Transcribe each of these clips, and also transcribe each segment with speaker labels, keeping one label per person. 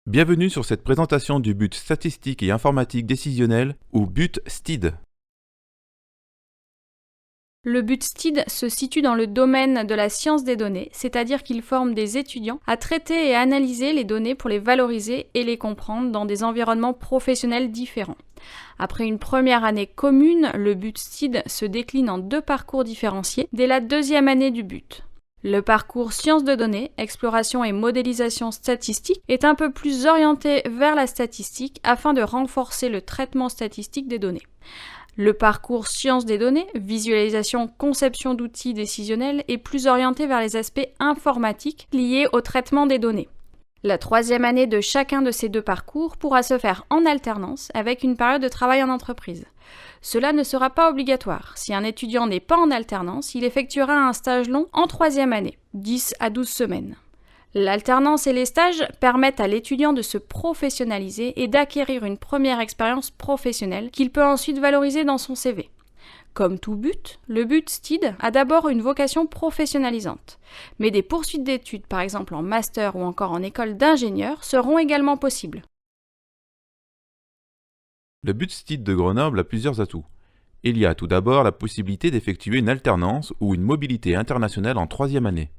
Speaker 1: Bienvenue sur cette présentation du but statistique et informatique décisionnel ou but STID.
Speaker 2: Le but STID se situe dans le domaine de la science des données, c'est-à-dire qu'il forme des étudiants à traiter et à analyser les données pour les valoriser et les comprendre dans des environnements professionnels différents. Après une première année commune, le but STID se décline en deux parcours différenciés dès la deuxième année du but. Le parcours sciences de données, exploration et modélisation statistique est un peu plus orienté vers la statistique afin de renforcer le traitement statistique des données. Le parcours sciences des données, visualisation, conception d'outils décisionnels est plus orienté vers les aspects informatiques liés au traitement des données. La troisième année de chacun de ces deux parcours pourra se faire en alternance avec une période de travail en entreprise. Cela ne sera pas obligatoire. Si un étudiant n'est pas en alternance, il effectuera un stage long en troisième année, 10 à 12 semaines. L'alternance et les stages permettent à l'étudiant de se professionnaliser et d'acquérir une première expérience professionnelle qu'il peut ensuite valoriser dans son CV. Comme tout but, le but STID a d'abord une vocation professionnalisante. Mais des poursuites d'études, par exemple en master ou encore en école d'ingénieur, seront également possibles.
Speaker 1: Le but STID de Grenoble a plusieurs atouts. Il y a tout d'abord la possibilité d'effectuer une alternance ou une mobilité internationale en troisième année.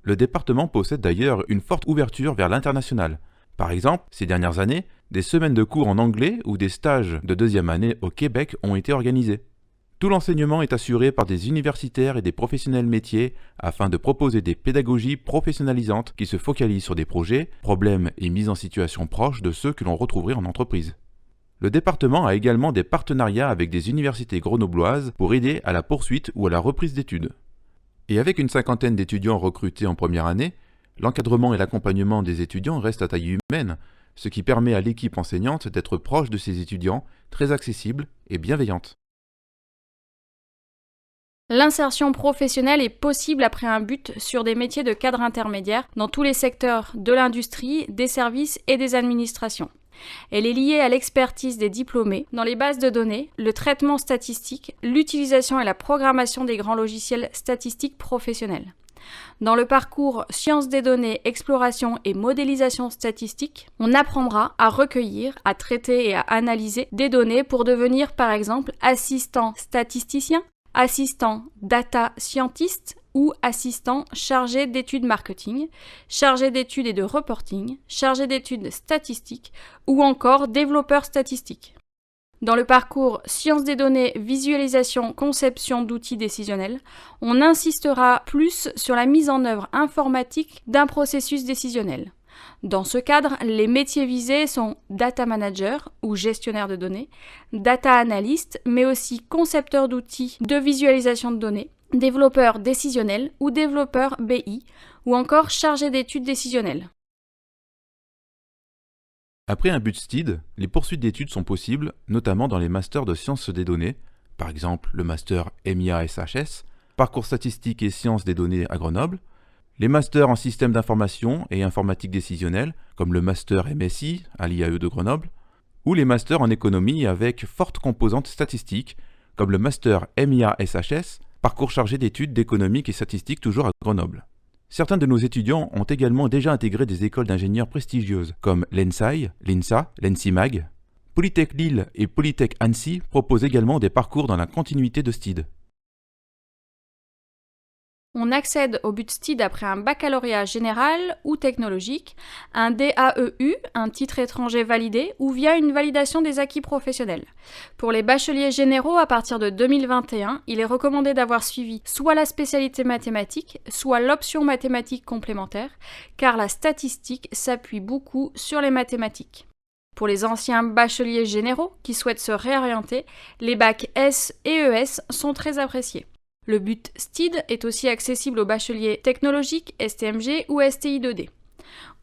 Speaker 1: Le département possède d'ailleurs une forte ouverture vers l'international. Par exemple, ces dernières années, des semaines de cours en anglais ou des stages de deuxième année au Québec ont été organisés. Tout l'enseignement est assuré par des universitaires et des professionnels métiers afin de proposer des pédagogies professionnalisantes qui se focalisent sur des projets, problèmes et mises en situation proches de ceux que l'on retrouverait en entreprise. Le département a également des partenariats avec des universités grenobloises pour aider à la poursuite ou à la reprise d'études. Et avec une cinquantaine d'étudiants recrutés en première année, l'encadrement et l'accompagnement des étudiants restent à taille humaine, ce qui permet à l'équipe enseignante d'être proche de ses étudiants, très accessible et bienveillante.
Speaker 2: L'insertion professionnelle est possible après un but sur des métiers de cadre intermédiaire dans tous les secteurs de l'industrie, des services et des administrations. Elle est liée à l'expertise des diplômés dans les bases de données, le traitement statistique, l'utilisation et la programmation des grands logiciels statistiques professionnels. Dans le parcours sciences des données, exploration et modélisation statistique, on apprendra à recueillir, à traiter et à analyser des données pour devenir par exemple assistant statisticien, assistant data scientist ou assistant chargé d'études marketing, chargé d'études et de reporting, chargé d'études statistiques ou encore développeur statistique. Dans le parcours sciences des données, visualisation, conception d'outils décisionnels, on insistera plus sur la mise en œuvre informatique d'un processus décisionnel. Dans ce cadre, les métiers visés sont data manager ou gestionnaire de données, data analyst, mais aussi concepteur d'outils de visualisation de données, développeur décisionnel ou développeur BI, ou encore chargé d'études décisionnelles.
Speaker 1: Après un but STID, les poursuites d'études sont possibles, notamment dans les masters de sciences des données, par exemple le master MIA-SHS, parcours statistique et sciences des données à Grenoble, les masters en système d'information et informatique décisionnelle, comme le master MSI à l'IAE de Grenoble, ou les masters en économie avec forte composante statistique, comme le master MIA-SHS, parcours chargé d'études d'économique et statistique toujours à Grenoble. Certains de nos étudiants ont également déjà intégré des écoles d'ingénieurs prestigieuses, comme l'ENSAI, l'INSA, l'ENSIMAG. Polytech Lille et Polytech Annecy proposent également des parcours dans la continuité de STID.
Speaker 2: On accède au but STID après un baccalauréat général ou technologique, un DAEU, un titre étranger validé, ou via une validation des acquis professionnels. Pour les bacheliers généraux, à partir de 2021, il est recommandé d'avoir suivi soit la spécialité mathématiques, soit l'option mathématiques complémentaire, car la statistique s'appuie beaucoup sur les mathématiques. Pour les anciens bacheliers généraux qui souhaitent se réorienter, les bacs S et ES sont très appréciés. Le but STID est aussi accessible aux bacheliers technologiques, STMG ou STI 2D.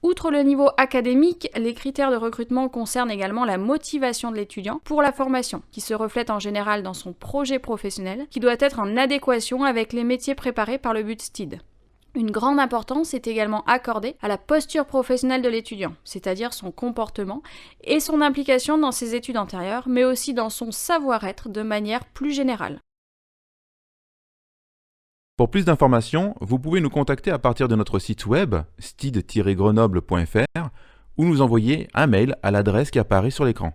Speaker 2: Outre le niveau académique, les critères de recrutement concernent également la motivation de l'étudiant pour la formation, qui se reflète en général dans son projet professionnel, qui doit être en adéquation avec les métiers préparés par le but STID. Une grande importance est également accordée à la posture professionnelle de l'étudiant, c'est-à-dire son comportement et son implication dans ses études antérieures, mais aussi dans son savoir-être de manière plus générale.
Speaker 1: Pour plus d'informations, vous pouvez nous contacter à partir de notre site web stid-grenoble.fr ou nous envoyer un mail à l'adresse qui apparaît sur l'écran.